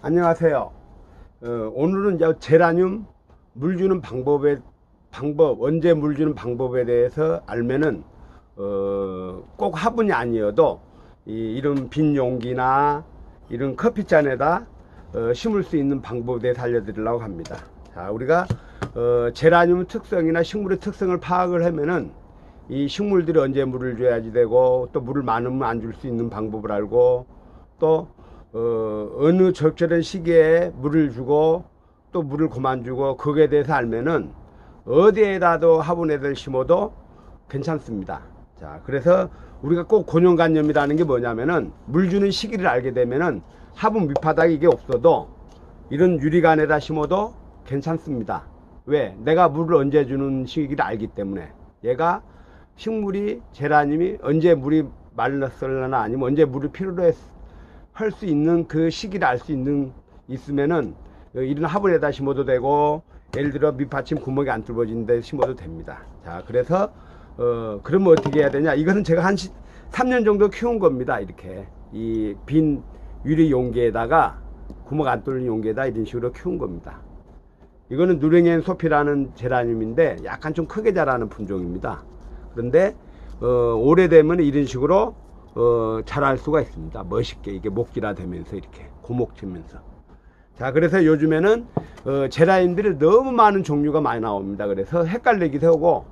안녕하세요. 오늘은 이제 제라늄 물 주는 언제 물 주는 방법에 대해서 알면은 꼭 화분이 아니어도 이런 빈 용기나 이런 커피잔에다 심을 수 있는 방법에 대해서 알려드리려고 합니다. 자, 우리가 제라늄 특성이나 식물의 특성을 파악을 하면은 이 식물들이 언제 물을 줘야지 되고, 또 물을 많으면 안 줄 수 있는 방법을 알고, 또 어느 적절한 시기에 물을 주고 또 물을 그만 주고, 거기에 대해서 알면은 어디에다도 화분에다 심어도 괜찮습니다. 자, 그래서 우리가 꼭 고정관념이라는 게 뭐냐면은, 물 주는 시기를 알게 되면은 화분 밑바닥에 이게 없어도 이런 유리관에다 심어도 괜찮습니다. 왜? 내가 물을 언제 주는 시기를 알기 때문에. 얘가 식물이, 제라늄이 언제 물이 말랐을려나 아니면 언제 물을 필요로 할 수 있는 그 시기를 알 수 있으면은 이런 화분에다 심어도 되고, 예를 들어 밑받침 구멍이 안 뚫어진 데 심어도 됩니다. 자, 그래서 그러면 어떻게 해야 되냐? 이것은 제가 한 3년 정도 키운 겁니다. 이렇게 이 빈 유리 용기에다가, 구멍 안 뚫린 용기에다 이런 식으로 키운 겁니다. 이거는 누랭엔 소피라는 제라늄인데 약간 좀 크게 자라는 품종입니다. 그런데 오래되면 이런 식으로 자랄 수가 있습니다. 멋있게 이게 목질화 되면서 이렇게 고목치면서. 자, 그래서 요즘에는 제라늄들이 너무 많은 종류가 많이 나옵니다. 그래서 헷갈리기도 하고,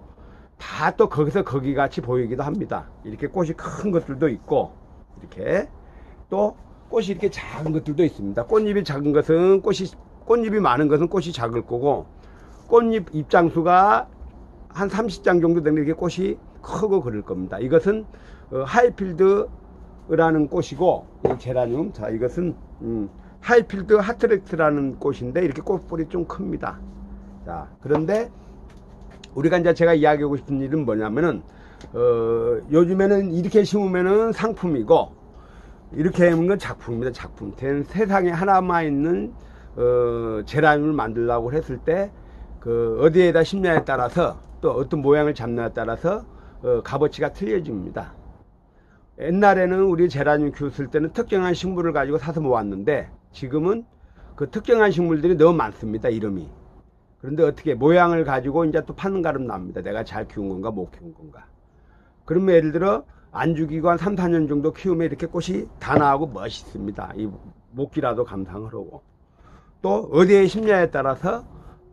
다 또 거기서 거기 같이 보이기도 합니다. 이렇게 꽃이 큰 것들도 있고, 이렇게 또 꽃이 이렇게 작은 것들도 있습니다. 꽃잎이 작은 것은 꽃잎이 많은 것은 꽃이 작을 거고, 꽃잎 입장수가 한 30장 정도 되는 이렇게 꽃이 크고 그럴 겁니다. 이것은 하이필드라는 꽃이고, 이 제라늄, 자, 이것은 하이필드 하트렉스라는 꽃인데 이렇게 꽃뿌리 좀 큽니다. 자, 그런데 우리가 이제 제가 이야기하고 싶은 일은 뭐냐면은, 요즘에는 이렇게 심으면은 상품이고, 이렇게 하는 건 작품입니다. 작품. 세상에 하나만 있는 제라늄을 만들려고 했을 때 어디에다 심냐에 따라서, 또 어떤 모양을 잡냐에 따라서 값어치가 틀려집니다. 옛날에는 우리 제라늄 키웠을 때는 특정한 식물을 가지고 사서 모았는데, 지금은 그 특정한 식물들이 너무 많습니다. 이름이. 그런데 어떻게 모양을 가지고 이제 또 파는 가름 납니다. 내가 잘 키운 건가 못 키운 건가. 그러면 예를 들어 안 죽이고 한 3, 4년 정도 키우면 이렇게 꽃이 다 나오고 멋있습니다. 이 목기라도 감상을 하고, 또 어디에 심냐에 따라서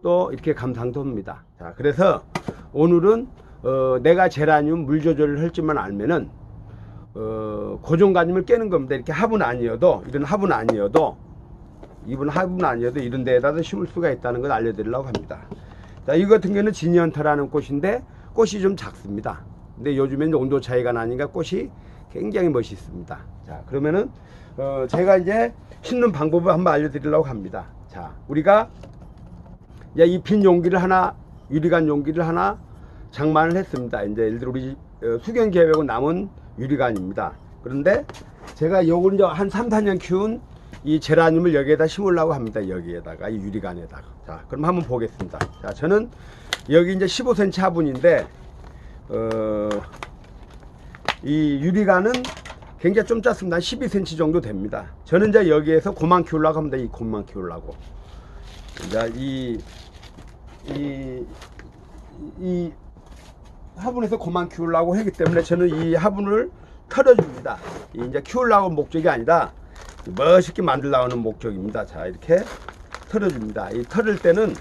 또 이렇게 감상도 합니다. 자, 그래서 오늘은 내가 제라늄 물 조절을 할 줄만 알면은 고정관념을 깨는 겁니다. 이렇게 화분 아니어도, 이런 화분 아니어도, 이런 데에다도 심을 수가 있다는 걸 알려드리려고 합니다. 자, 이 같은 경우는 지니언터라는 꽃인데 꽃이 좀 작습니다. 근데 요즘에는 온도 차이가 나니까 꽃이 굉장히 멋있습니다. 자, 그러면은 제가 이제 심는 방법을 한번 알려드리려고 합니다. 자, 우리가 이제 이 빈 용기를 하나, 유리관 용기를 하나 장만을 했습니다. 이제 예를 들어 우리 수경 계획은 남은 유리관입니다. 그런데 제가 요걸 이제 한 3, 4년 키운 이 제라늄을 여기에다 심으려고 합니다. 여기에다가, 이 유리관에다가. 자, 그럼 한번 보겠습니다. 자, 저는 여기 이제 15cm 화분인데 이 유리관은 굉장히 좀 작습니다. 12cm 정도 됩니다. 저는 이제 여기에서 고만 키우려고 합니다. 이 고만 키우려고. 이제 이 화분에서 고만 키우려고 하기 때문에 저는 이 화분을 털어줍니다. 이제 키우려고 목적이 아니라 멋있게 만들려고 하는 목적입니다. 자, 이렇게 털어줍니다. 이 털을 때는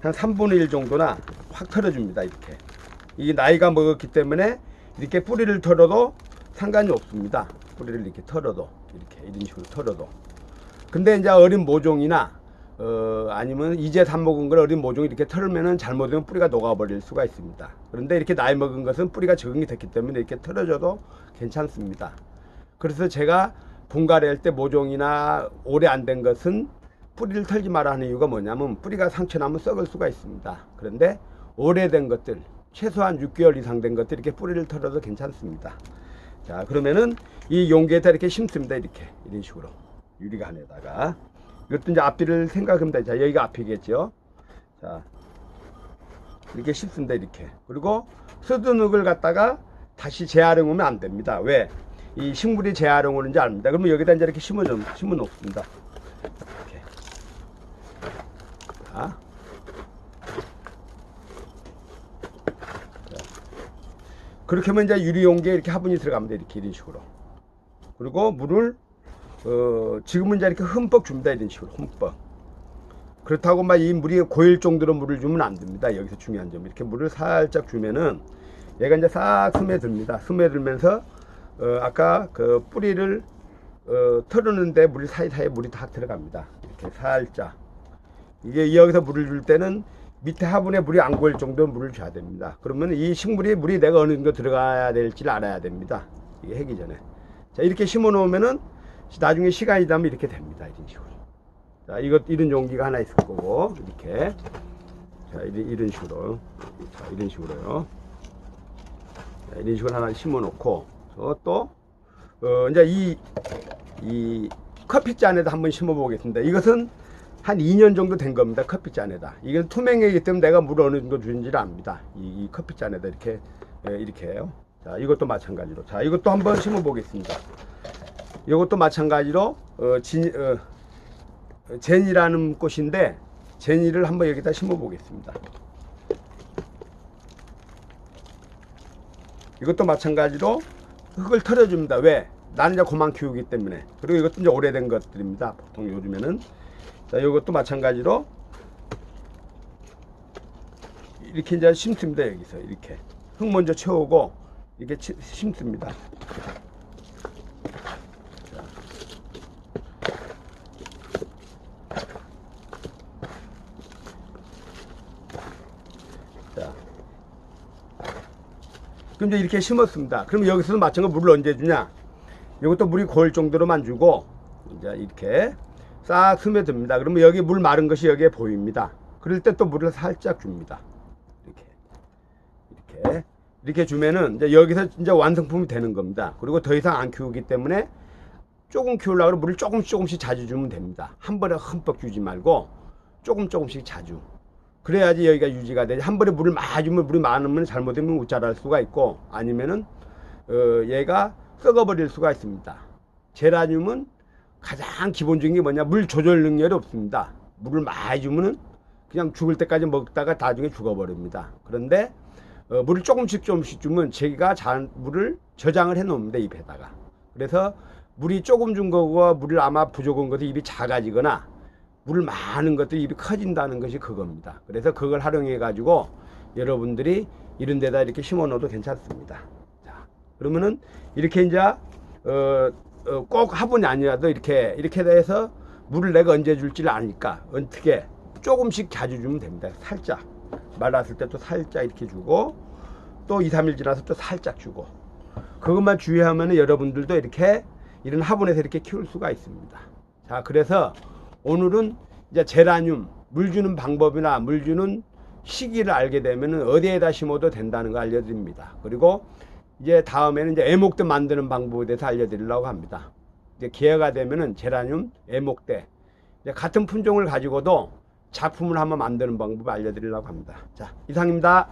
한 3분의 1 정도나 확 털어줍니다. 이렇게. 이게 나이가 먹었기 때문에 이렇게 뿌리를 털어도 상관이 없습니다. 뿌리를 이렇게 털어도, 이렇게 이런 식으로 털어도. 근데 이제 어린 모종이나 아니면 이제 다 먹은 걸 어린 모종이 이렇게 털으면은 잘못하면 뿌리가 녹아버릴 수가 있습니다. 그런데 이렇게 나이 먹은 것은 뿌리가 적응이 됐기 때문에 이렇게 털어줘도 괜찮습니다. 그래서 제가 분갈이할 때 모종이나 오래 안 된 것은 뿌리를 털지 말아 하는 이유가 뭐냐면, 뿌리가 상처나면 썩을 수가 있습니다. 그런데 오래된 것들, 최소한 6개월 이상 된 것들 이렇게 뿌리를 털어도 괜찮습니다. 자, 그러면은 이 용기에다 이렇게 심습니다. 이렇게 이런 식으로 유리관에다가. 이것도 이제 앞뒤를 생각합니다. 자, 여기가 앞이겠죠. 자, 이렇게 심습니다. 이렇게. 그리고 서두눅을 갖다가 다시 재활용 하면 안 됩니다. 왜? 이 식물이 재활용 오는지 압니다. 그러면 여기다 이제 이렇게 심어 놓습니다. 이렇게. 자. 그렇게 하면 이제 유리용기에 이렇게 화분이 들어가면 돼. 이렇게 이런 식으로. 그리고 물을 지금은 이제 이렇게 흠뻑 줍니다. 이런 식으로 흠뻑. 그렇다고 막 이 물이 고일 정도로 물을 주면 안 됩니다. 여기서 중요한 점. 이렇게 물을 살짝 주면은 얘가 이제 싹 스며듭니다. 스며들면서 아까 그 뿌리를 털었는데 물 사이사이에 물이 다 들어갑니다. 이렇게 살짝. 이게 여기서 물을 줄 때는 밑에 화분에 물이 안 고일 정도 물을 줘야 됩니다. 그러면 이 식물이 물이 내가 어느 정도 들어가야 될지를 알아야 됩니다. 이게 하기 전에. 자, 이렇게 심어 놓으면은 나중에 시간이 되면 이렇게 됩니다. 이런 식으로. 자, 이런 용기가 하나 있을 거고, 이렇게. 자, 이런 식으로. 자, 이런 식으로요. 자, 이런 식으로 하나 심어 놓고, 또, 이제 이 커피잔에다 한번 심어 보겠습니다. 이것은 한 2년 정도 된 겁니다. 커피잔에다. 이건 투명이기 때문에 내가 물 어느 정도 주는지를 압니다. 이 커피잔에다 이렇게 해요. 자, 이것도 마찬가지로. 자, 이것도 한번 심어 보겠습니다. 이것도 마찬가지로, 제니라는 꽃인데, 제니를 한번 여기다 심어 보겠습니다. 이것도 마찬가지로 흙을 털어줍니다. 왜? 나는 이제 그만 키우기 때문에. 그리고 이것도 이제 오래된 것들입니다. 보통 요즘에는. 자, 이것도 마찬가지로 이렇게 이제 심습니다. 여기서 이렇게 흙 먼저 채우고 이렇게 심습니다. 자, 그럼 이제 이렇게 심었습니다. 그럼 여기서도 마찬가지로 물을 언제 주냐? 이것도 물이 고일 정도로만 주고 이제 이렇게 싹 스며듭니다. 그러면 여기 물 마른 것이 여기에 보입니다. 그럴 때 또 물을 살짝 줍니다. 이렇게 주면은 이제 여기서 이제 완성품이 되는 겁니다. 그리고 더 이상 안 키우기 때문에 조금 키우려고 물을 조금씩 자주 주면 됩니다. 한 번에 흠뻑 주지 말고 조금씩 자주. 그래야지 여기가 유지가 되지. 한 번에 물을 많이 주면 물이 많으면 잘못되면 못 자랄 수가 있고 아니면은 얘가 썩어버릴 수가 있습니다. 제라늄은 가장 기본적인 게 뭐냐? 물 조절 능력이 없습니다. 물을 많이 주면은 그냥 죽을 때까지 먹다가 나중에 죽어버립니다. 그런데 물을 조금씩 주면 제가 물을 저장을 해 놓습니다. 입에다가. 그래서 물이 조금 준 거고 물을 아마 부족한 것도 입이 작아지거나 물 많은 것도 입이 커진다는 것이 그겁니다. 그래서 그걸 활용해 가지고 여러분들이 이런 데다 이렇게 심어 놓어도 괜찮습니다. 자, 그러면은 이렇게 이제 꼭 화분이 아니라도 이렇게 해서 물을 내가 언제 줄지를 아니까 어떻게 조금씩 자주 주면 됩니다. 살짝 말랐을 때 또 살짝 이렇게 주고 또 2, 3일 지나서 또 살짝 주고 그것만 주의하면 여러분들도 이렇게 이런 화분에서 이렇게 키울 수가 있습니다. 자, 그래서 오늘은 이제 제라늄 물 주는 방법이나 물 주는 시기를 알게 되면 어디에다 심어도 된다는 거 알려드립니다. 그리고 이제 다음에는 이제 애목대 만드는 방법에 대해서 알려드리려고 합니다. 이제 기회가 되면은 제라늄, 애목대 이제 같은 품종을 가지고도 작품을 한번 만드는 방법 알려드리려고 합니다. 자, 이상입니다.